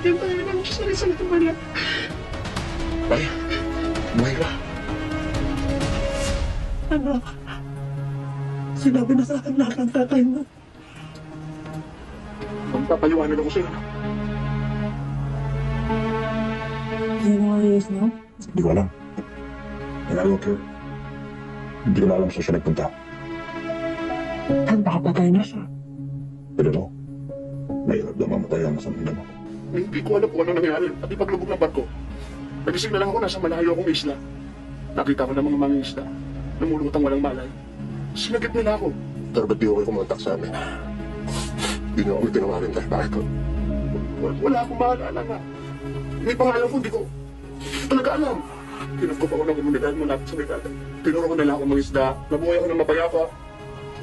bigyan tayo ng sari-sari wala. Tay, buhay ka. Anak, sinabi na sa akin lahat ng tatay mo. Magpapaliwanag ako sa'yo. Hindi mo ayos, no? Hindi ko alam. And I don't care. Hindi ko na alam saan siya nagpunta. Ang nakapatay na siya. Pero no, mahirap na mamatay ang masamang damo. Hindi ko alam kung ano nangyari. At ipaglubog ng barko, nagising na lang ako nasa malayo akong isla. Nakita ko ng mga isla. Namulutang walang malay. Sinagip nila ako. Pero ba't di ako kumontak sa amin? Hindi niyo ako tinawarin tayo. Bakit ko? Wala akong maalala nga. May pangalan ko, hindi ko talaga alam. Kinagkop ako ng komunidad mula sa brigada. Tinuro ko nila ako mga isda. Nabuhay ako ng mapayapa.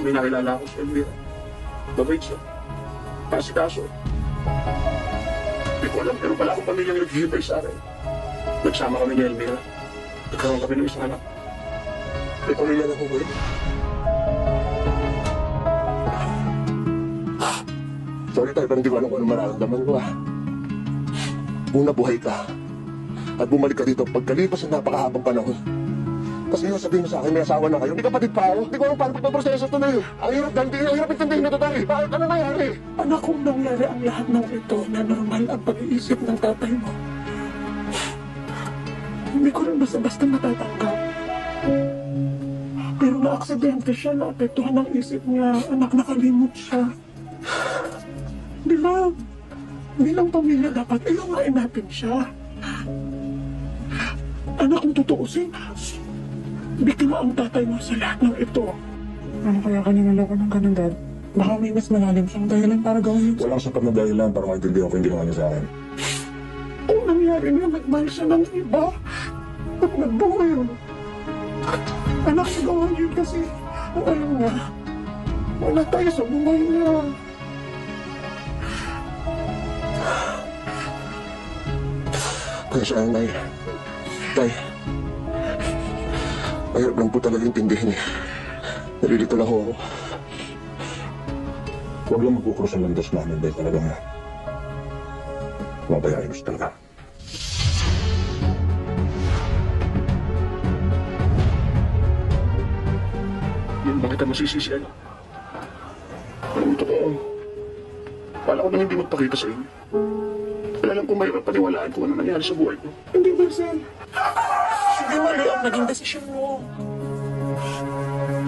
May nakilala ako sa Elvira. Mabait siya. Kasikaso. Hindi ko alam, pero pala akong pamilyang naghihibay sa akin. Nagsama kami ni Elvira. Nagkaroon kami ng isang anak. May pamilya na ko ba yun? Sorry tayo, pero hindi ko alam kung ano mararamdaman ko Una, buhay ka. At bumalik ka dito pagkalipas ng napakahabang panahon. Tapos ngayon sabihin mo sa akin, may asawa na kayo. Hindi kapatid pa ako. Hindi ko alam paano pagpaproseso ito na yun. Ang hirap ganti, ang hirap intindihin na ito tayo. Bakit ano nangyari? Anak, kung nangyari ang lahat ng ito na normal ang pag-iisip ng tatay mo, hindi ko rin basta-basta matatanggap. Pero na-aksidente siya, naapektuhan ang isip niya, anak, nakalimot siya. Di ba? Bilang pamilya dapat ilungain natin siya. Anak, kung tutuusin, biktima ang tatay mo sa lahat ng ito. Ano kaya kanina ko ng ganun, Dad? Baka may mas malalim siyang dahilan para gawin yun. Walang sapat na dahilan para maintindihan ko yung ginawa niya sa akin. Kung nangyari niya, nagmahal siya ng iba. At nagbawa yun. Anak, nagawa niya kasi ang alam niya. Wala tayo sa buhay niya. Kaya siya ang Tay, mahirap lang po talaga intindihin Nalilito lang ako. Huwag lang magkukrus ang landas namin dahil talagang mabayain siya talaga. Yun, bakit ang masisisihan? Alam mo, totoo. Wala ko nang hindi magpakita sa inyo. Wala lang kung mahirap paniwalaan kung ano nangyari sa buhay ko. Hindi, Marcel. Hindi mali ang naging desisyon mo.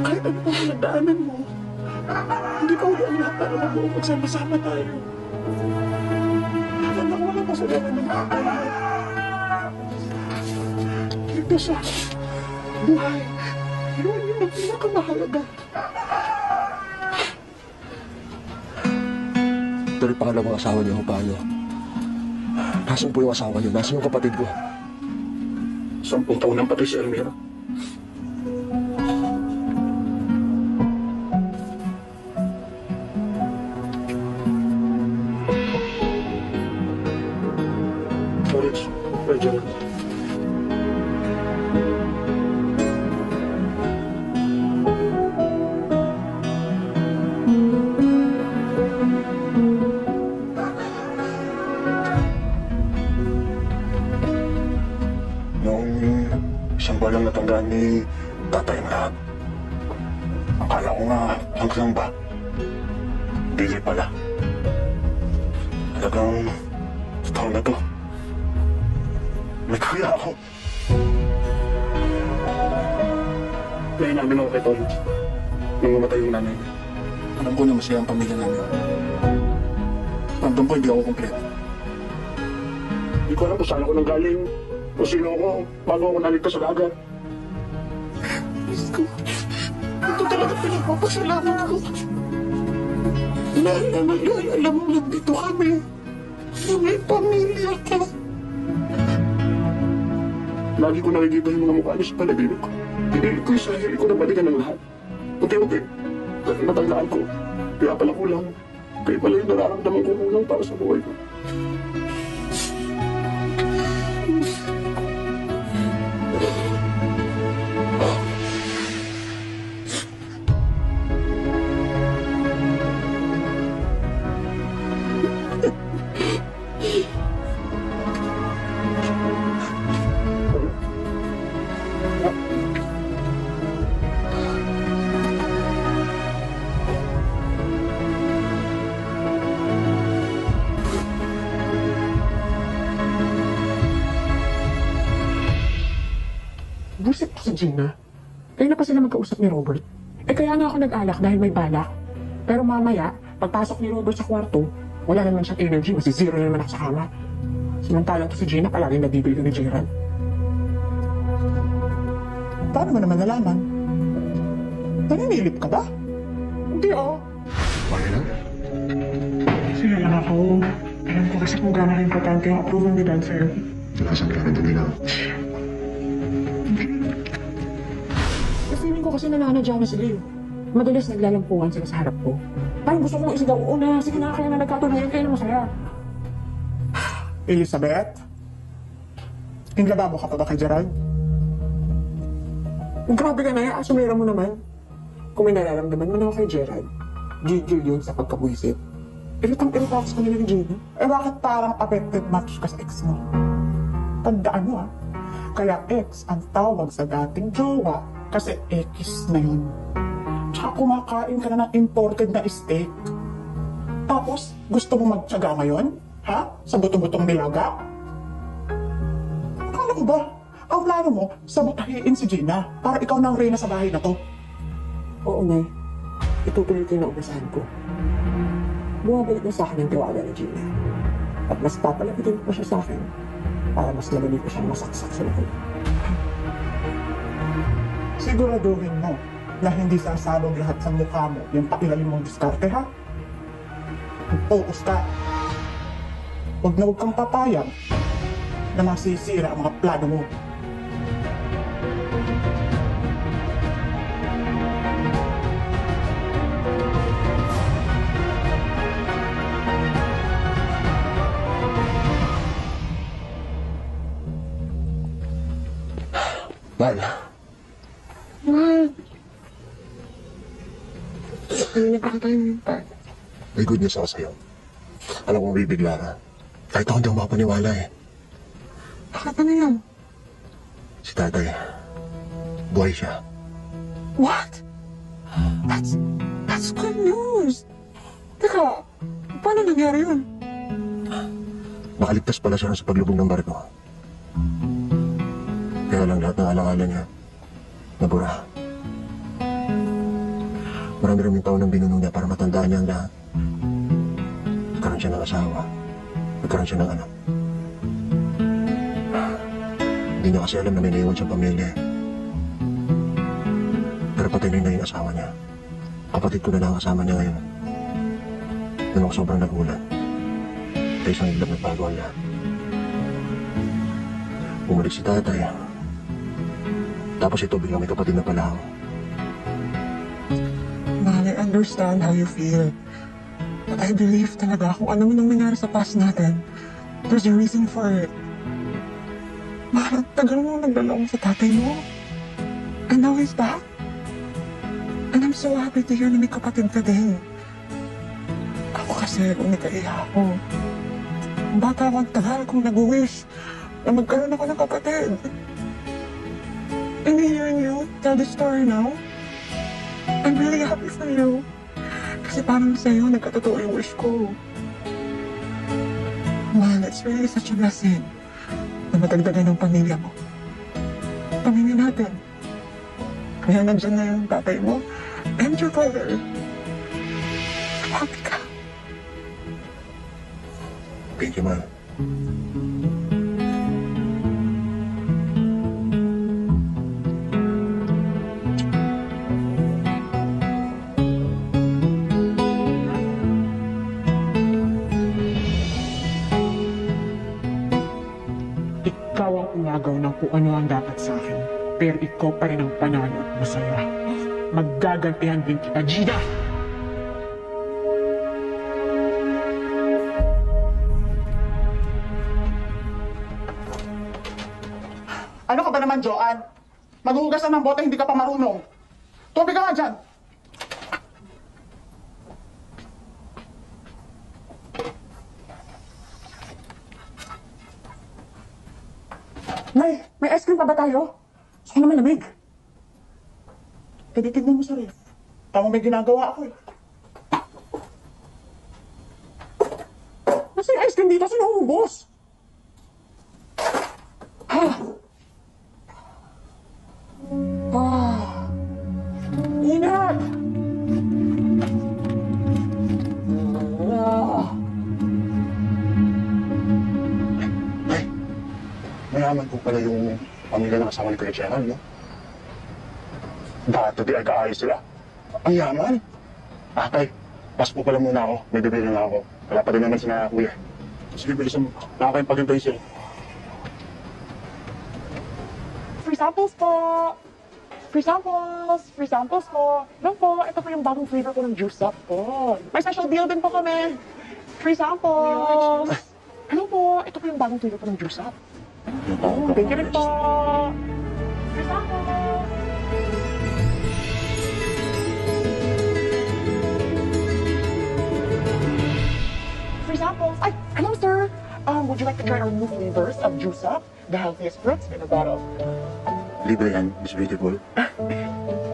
Kahit ano pang pinagdaanan mo, hindi pa uli ang lahat para mabuo magsama-sama tayo. Anak, wala kasalanan ng tatay mo. Ito siya. Buhay. Yun yung pinakamahalaga. Pero yung pangalawang asawa niya ho paano? Nasaan po yung asawa niyo? Nasaan yung kapatid ko? 10 taon nang patay si Elmira. Courage, Reginald. Isang buwan lang natandaan ni tatay na lahat. Akala ko nga hanggang ba? Hindi pala. Talagang sa taon na to, may kaya ako. Kaya namin ako kay Tolong. Nung mamatay yung nanay niya. Alam ko na masaya ang pamilya namin. Ramdam ko hindi ako kompleto. Hindi ko alam kung saan ako nang galing. Kung sino ako, bago ako naligtas sa dagat. Diyos ko, ito talaga pinagpapasalamat ko. Nay, alam mo nandito kami. Na may pamilya ka. Lagi ko nakikita yung mga mukha niyo sa panaginip ko. Pinilit ko yung sarili ko na balikan ng lahat. Unti-unti, natandaan ko. Kaya pala kulang. Kaya pala yung nararamdaman ko kulang para sa buhay ko. Gina. Kaya na pa sila magkausap ni Robert. Eh kaya nga ako nag-alak dahil may balak. Pero mamaya, pagpasok ni Robert sa kwarto, wala naman siyang energy, masisiro na naman ako sa kama. Samantalang to si Gina palaging nabibigyan ni Gerald. Paano mo naman nalaman? Naninilip ka ba? Hindi Bakit lang? Sige lang ako. Alam ko kasi kung gano'n importante ang approval ni Dan sa'yo. Nasaan ka rin dali lang? Feeling ko kasi nananadya na sila eh. Madalas naglalampuan sila sa harap ko. Parang gusto kong isigaw, oo na, sige na, kaya na nagkatuloyan kayo na masaya. Elizabeth? Inglababo ka pa ba kay Gerald? Grabe ka na yan, asumira mo naman. Kung may nararamdaman mo na kay Gerald, gigil yun sa pagkabuisit. Iritang-irita ako sa kanila ni Gina. Eh bakit parang affected match ka sa ex mo? Tandaan mo kaya ex ang tawag sa dating jowa kasi X na yun. Tsaka kumakain ka na ng imported na steak. Tapos, gusto mo magtyaga ngayon? Ha? Sa buto-butong nilaga? Akala ko ba? Ang plano mo, sabotahiin si Gina para ikaw na ang reyna sa bahay na to. Oo, Nay. Itutuloy ko yung naubasahan ko. Bumabalik na sa akin ang tiwala ni Gina. At mas papalapitin ko siya sa akin para mas madali ko siyang masaksak sa loob. Siguraduhin mo na hindi sasabog lahat sa mukha mo yung pailalim mong diskarte, ha? Focus ka. Huwag na huwag kang papayag na masisira ang mga plano mo. Mal. Hindi pa tayo minta. May good news ako sa'yo. Alam kong bibigla ka. Kahit ako hindi ako makapaniwala eh. Bakit ano yan? Si tatay, buhay siya. What? That's good news. Teka, paano nangyari yun? Nakaligtas pala siya sa paglubog ng barko. Kaya lang lahat ng alaala niya, nabura. Marami-raming taon ang binuno niya para matandaan niya ang lahat. Nagkaroon siya ng asawa. Nagkaroon siya ng anak. Hindi niya kasi alam na may naiwan siyang pamilya. Pero patay na yung naging asawa niya. Kapatid ko na lang ang kasama niya ngayon. Doon ako sobrang nagulat. Kaya isang iglap nagbago ang lahat. Bumalik si tatay. Tapos ito biglang may kapatid na pala ako. Man, I understand how you feel. But I believe talaga kung ano man ang nangyari sa past natin, there's a reason for it. Man, tagal mo nagdalaw sa tatay mo. And now he's back. And I'm so happy to hear na may kapatid ka din. Ako kasi, unikaiya ako. Bata akong tagal kong nag-wish na magkaroon ako ng kapatid. And hearing you tell the story now, I'm really happy for you. Kasi parang sa'yo, nagkatotoo yung wish ko. Man, it's really such a blessing na matagdagan ng pamilya mo. Pamilya natin. Kaya nandyan na yung tatay mo and your father. Happy ka. Thank you, man. Ikaw ang umagaw ng kung ano ang dapat sa akin. Pero ikaw pa rin ang panalo at masaya. Maggagantihan din kita, Gina! Ano ka ba naman, Joanne? Maghuhugas na ng bote, hindi ka pa marunong. Tubig ka nga dyan! Nay, may ice cream pa ba tayo? Gusto ko naman lamig. Pwede tignan mo sa ref. Tama may ginagawa ako eh. Nasa yung ice cream dito? Sino ubos? Ha? mayaman po pala yung pamilya ng asawa ni Kuya Gerald, no? Dati di ay kaayos sila. Ang yaman. Tay, pas po pala muna ako. May bibili na ako. Wala pa rin naman sila kuya. Sige, bilisan mo. Nakakayang paghintay sila. Free samples po! Free samples! Free samples po! Lang po, ito po yung bagong flavor po ng Juice Up po. May special deal din po kami. Free samples! Ano po, ito po yung bagong flavor po ng Juice Up. Thank you rin po! Free samples! Free samples! Ay, hello sir! Would you like to try our new flavors of Juice Up? The healthiest fruits in a bottle. Libre yan, Miss Beautiful.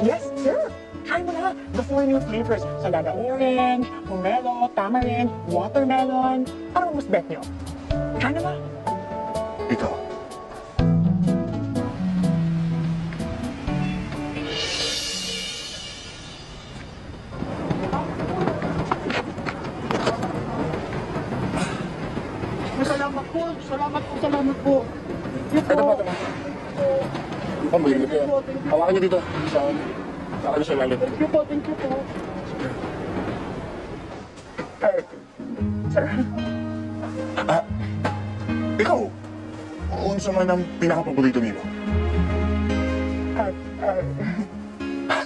Yes, sir. Try mo na the 4 new flavors. Salada orange, pomelo, tamarind, watermelon. Ano mas bet nyo? Try na ba? Ikaw. Salamat po. Salamat po. Salamat po. Ito ba, ito ba? Pambayad nito. Hawakan niyo dito. Sa akin sa lalim. Thank you po. Thank you po. Sir. Ikaw! Unsa man ang pinaka-paborito nimo?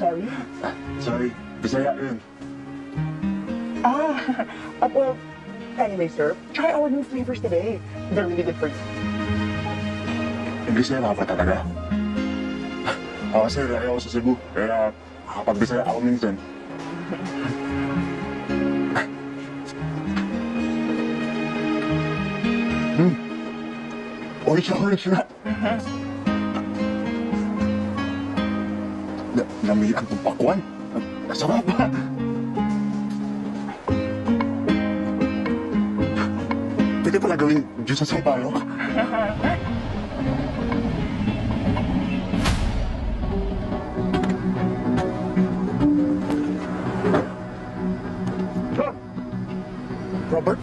Sorry. Sorry, Bisaya yun. Well, anyway, sir, try our new flavors today. They're really good for you. Bisaya ka pa talaga? Oo, sir, ayaw ako sa Cebu. Kaya nakapag-Bisaya ako minsan. Orange na. Namihan kong pakwan. Nasarap ba? Pwede pala gawin juice sa sampalok. Robert?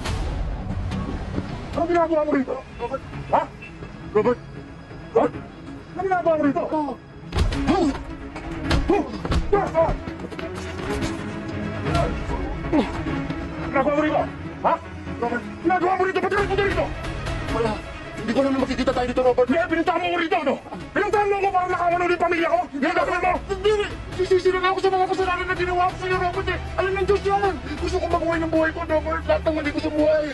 Ano ginagawa mo rito? Robert? Ha? Robert? Robert? Ano ginagawa mo rito? Ginagawa mo rito? Ha? Robert? Ginagawa mo rito? Ba't ka nagpunta rito? Wala. Hindi ko naman makikita tayo dito, Robert. Kaya pinuntahan mo ko rito, no? Pinuntahan mo ko para nakawan ulit pamilya ko? Yan ang gagawin mo? Hindi. Sisisi lang ako sa mga kasalanan na ginawa ko sa'yo, Robert eh. Alam ng Diyos yan. Gusto ko mabuhay ng buhay ko, Robert. Lahat ng mali ko sa buhay.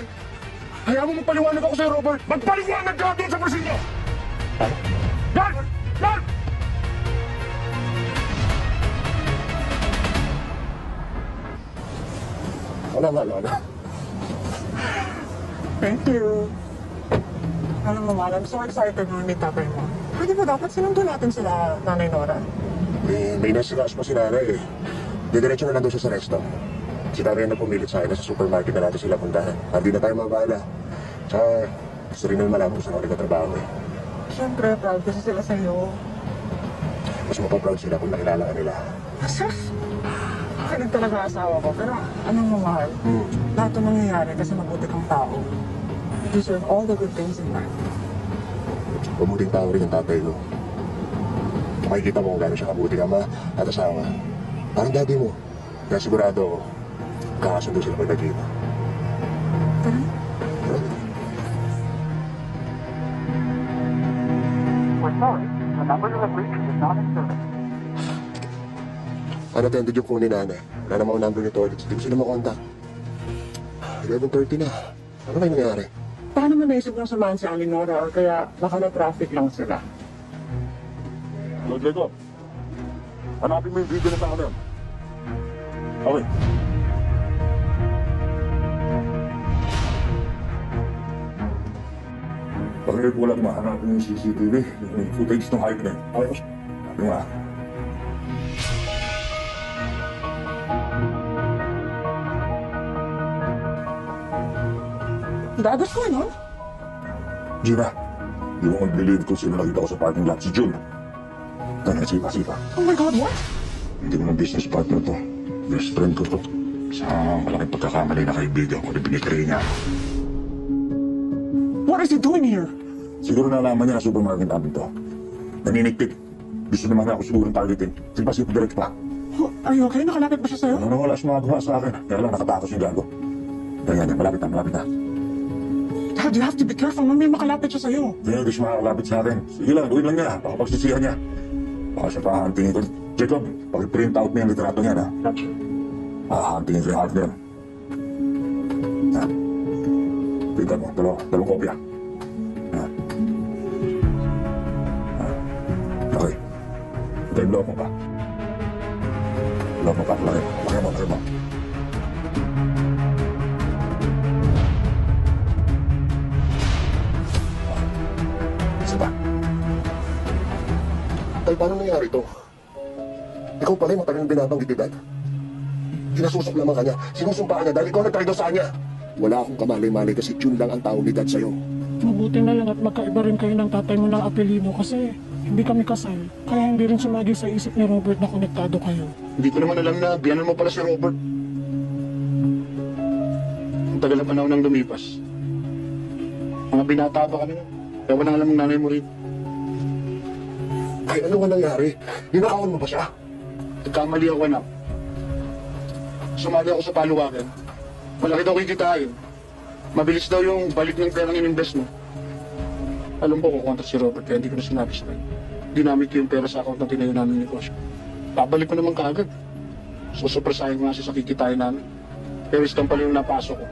Hayaan mo magpaliwanag ako sa'yo, Robert. Magpaliwanag ka doon sa presinyo! Yan! Yan! Wala. Thank you. Alam mo, man, I'm so excited na may tatay mo. Pwede ba dapat sinundo natin sila, Nanay Nora? May nasigas pa si nanay eh. Didiretso na lang doon siya sa resto. Si nanay na pumilit sa akin na sa supermarket na natin sila puntahan. Hindi na tayo mabala. Tsaka gusto rin naman malaman kung saan ako nagtatrabaho eh. Siyempre, proud kasi sila sa'yo. Mas mapaproud sila kung nakilala ka nila. Sus! Kilig talaga asawa ko, pero anong mamahal? Lahat ng nangyayari kasi mabuti kang tao. You deserve all the good things in life. Mabuting tao rin ang tatay ko. Makikita mo kung gano'n siya kabuting ama at asawa. Parang daddy mo. Kaya sigurado ako, kakasundo sila pag nagkita. Tara. We're sorry, the number you have reached is not in service. Unattended yung phone ni nanay. Wala namang number ni Tolitz. Hindi ko sila makontak. 11:30 na. Ano kayo nangyari? Paano mo naisip ng samahan si Alinora or kaya baka na-traffic lang sila? Rodrigo, hanapin mo yung video na sa akin. Okay. Pag-report ko lang mahanapin yung CCTV, yung footage ng hike na yun. Okay. Sabi nga. Dad, what's going on? Gina, di mo mag-believe kung sino nakita ko sa parking lot si June. Ganyan sipa-sipa. Oh my God, what? Hindi naman business partner to. Best friend ko to. Sa malaking pagkakamali na kaibigan ko na binitray niya. What is he doing here? Siguro nalaman niya na supermarket namin to. Naninigpit. Gusto naman ako siguro targetin. Sige pa, sige, direct pa. Oh, are you okay? Nakalapit ba siya sa'yo? Ano wala siya magawa sa akin. Kaya lang nakatakot yung gago. Kaya yan, malapit na, malapit na. Dad, you have to be careful. Mamaya makalapit siya sa'yo. Kaya hindi siya makakalapit sa akin. Sige lang, gawin lang niya. Baka pagsisihan niya. Baka siya pahantingin ko. Jacob, pakiprint out mo yung litrato niya na. Gotcha. Pahantingin ko yung heart niya. Yan. Tingnan mo, dalawang kopya. Yan. Yan. Okay. Ito yung loob mo pa. Loob mo pa, laki mo. Laki mo, laki mo. Isa pa. Tay, paano nangyari ito? Ikaw pala yung matagal na binabanggit ni Dad. Sinasusok naman kanya, sinusumpaan niya dahil ikaw nagtraidor sa kanya. Wala akong kamalay-malay kasi June lang ang tawag ni Dad sa'yo. Mabuti na lang at magkaiba rin kayo ng tatay mo ng apelido kasi hindi kami kasal. Kaya hindi rin sumagi sa isip ni Robert na konektado kayo. Hindi ko naman alam na biyanan mo pala si Robert. Ang tagal na panahon nang lumipas. Mga binata pa kami na. Kaya walang alam ng nanay mo rin. Ay, ano nga nangyari? Ninakawan mo ba siya? Nagkamali ako, anak. Sumali ako sa paluwagan. Malaki daw kikitain. Mabilis daw yung balik ng perang in-invest mo. Alam ko kung kontra si Robert kaya hindi ko na sinabi sa kanya. Ginamit ko yung pera sa account na tinayo namin yung negosyo. Babalik ko naman kaagad. Susupresahin ko nga siya sa kikitain namin. Pero isang pala yung napasok ko.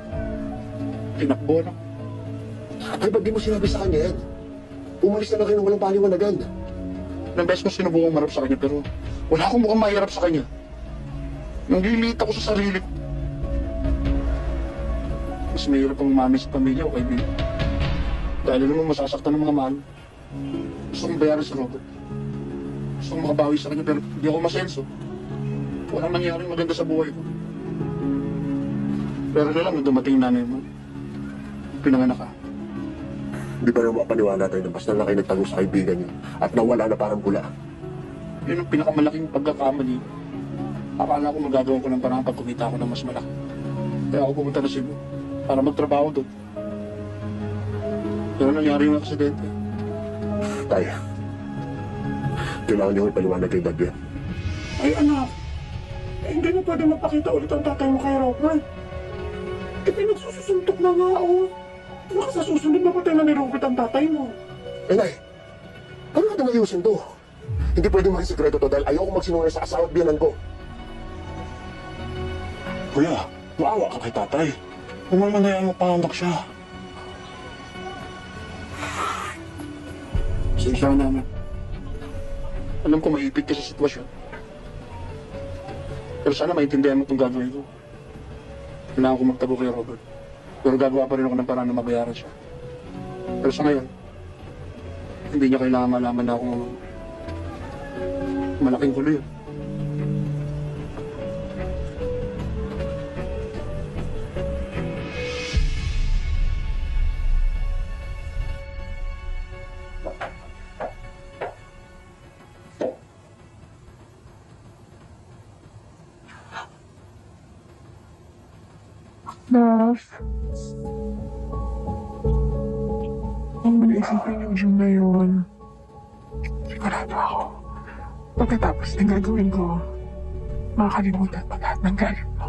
Tinakbo na. Ay, ba't di mo sinabi sa kanya yan? Umalis na kayo ng walang paliwanagan. Ilang beses ko sinubukang marap sa kanya pero wala akong mukhang mahirap sa kanya. Nangliliit ako sa sarili ko. Mas mahirap ang mami sa pamilya o kaibigan. Dahil naman masasaktan ng mga mahal. Gusto kong bayaran si Robert. Gusto kong makabawi sa kanya pero hindi ako masenso. Walang nangyaring maganda sa buhay ko. Pero na lang nung dumating yung nanay mo. Pinanganak ka. Hindi pa naman mapaniwala tayo na basta lang kayo nagtago sa kaibigan niyo at nawala na parang pula. Yun ang pinakamalaking pagkakamali. Akala ko magagawa ko ng parang pag kumita ako ng mas malaki. Kaya ako pumunta na Cebu para magtrabaho doon. Pero nangyari yung aksidente. Tay, kailangan niyo ipaliwanag kay Dad yan. Ay anak, hindi na pwede mapakita ulit ang tatay mo kay Robert. Pinagsusuntok na nga oh. Baka sa susunod mapatay na ni Robert ang tatay mo. Eh, Nay, paano natin ayusin to? Hindi pwedeng makisikreto to dahil ayoko magsinungaling sa asawa at biyanan ko. Kuya, maawa ka kay tatay. Kung naman na yan mapanganak siya. Pasensya na naman. Alam ko maipit ka sa sitwasyon. Pero sana maintindihan mo itong gagawin ko. Kailangan ko magtago kay Robert. Pero gagawa pa rin ako ng paraan na mabayaran siya. Pero sa ngayon, hindi niya kailangan malaman na akong malaking gulo yun. Love. Ang mag-iisipin yung June na yun. Sigurado ako. Pagkatapos ng gagawin ko, makakalimutan pa lahat ng galit mo.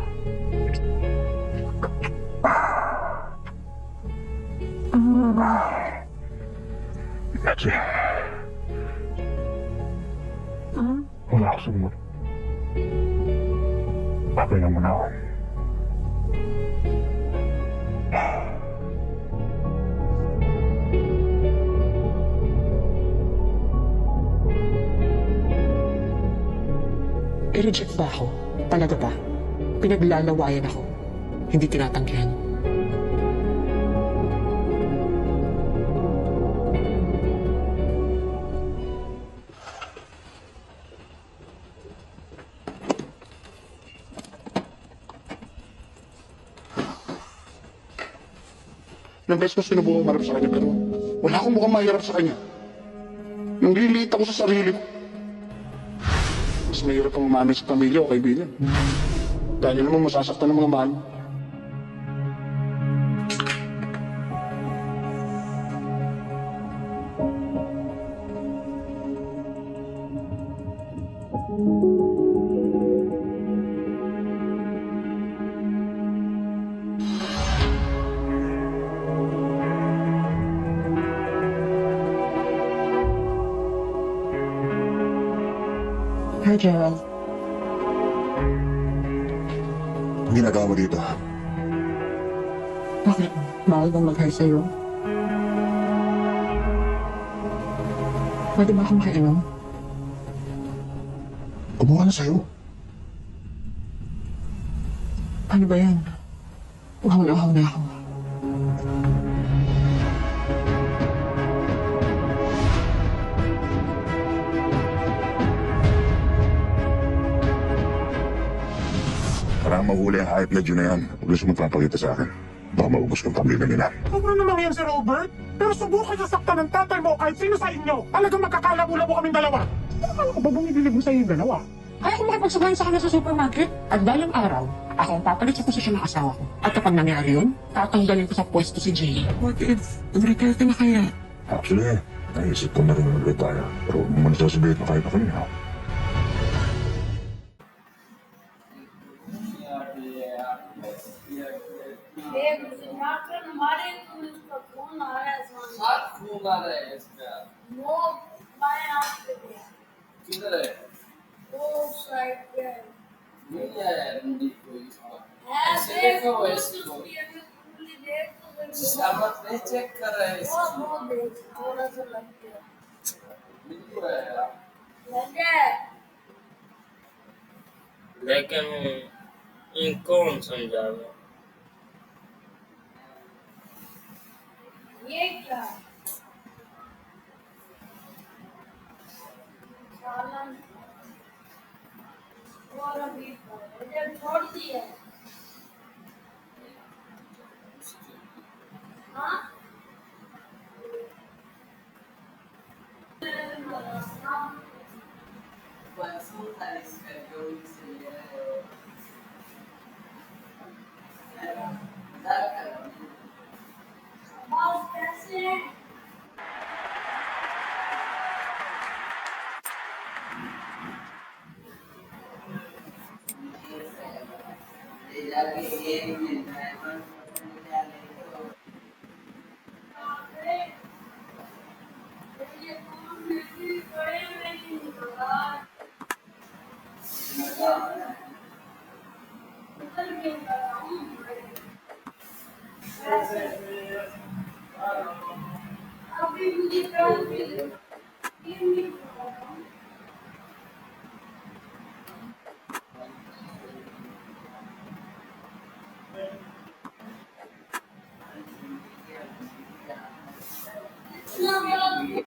Gotcha. Wala ako sumunod. Papahinga muna ako. I-reject ba ako? Talaga ba? Pinaglalawayan ako. Hindi tinatanggihan. Ilang beses ko sinubukang marap sa kanya pero wala akong mukhang mahirap sa kanya. Nangliliit ako sa sarili ko. Mas mahirap ang umami sa pamilya o kaibigan. Dahil naman masasaktan ng mga mahal. Hi, Gerald. Ang ginagawa mo dito? Bakit? Bawal bang mag-hi sa'yo? Pwede ba akong makainom? Kumuha na sa'yo. Ano ba yan? Uhaw na ako. Parang mahuli ang hype na Diyo na yan. Huwag gusto magpapakita sa akin. Baka maubos kong pamilya nila. Huwag na naman yan si Robert. Pero subukan niya saktan ng tatay mo kahit sino sa inyo. Talagang magkakalabo-labo kaming dalawa. Akala ko ba bumibilig mo sa yung dalawa? Kaya kung makipagsabayan sa kanya sa supermarket. At balang araw, ako ang papalit sa posisyon ng asawa ko. At kapag nangyari yun, tatanggalin ko sa pwesto si Jay. What if, retire ka na kaya? Actually, naisip ko na rin mag-retire. Pero huwag mo man sasabihin na kahit na kanina. Doctor हमारे उसका फोन आ रहा है हाथ खून आ रहा है इसका वो बाएं हाथ पे गया किधर है वो साइड पे है नहीं आया मुंडी कोई इसका ऐसे देख देखो वो इसको उसकी अभी पूरी देख तो सामत नहीं चेक कर रहा है इसको वो देख थोड़ा सा लग गया बिल्कुल है यार लग गया लेकिन इनको कौन समझावे ये क्या सालन और अभी जब छोड़ दिया हाँ पैसों का इसका जो से बात कैसे है ये जाके गेम में डायमंड निकाले तो ये कौन मेरी बड़े में नहीं निकला मजा आ रहा है उधर गेम कर रहा हूँ अभी मुझे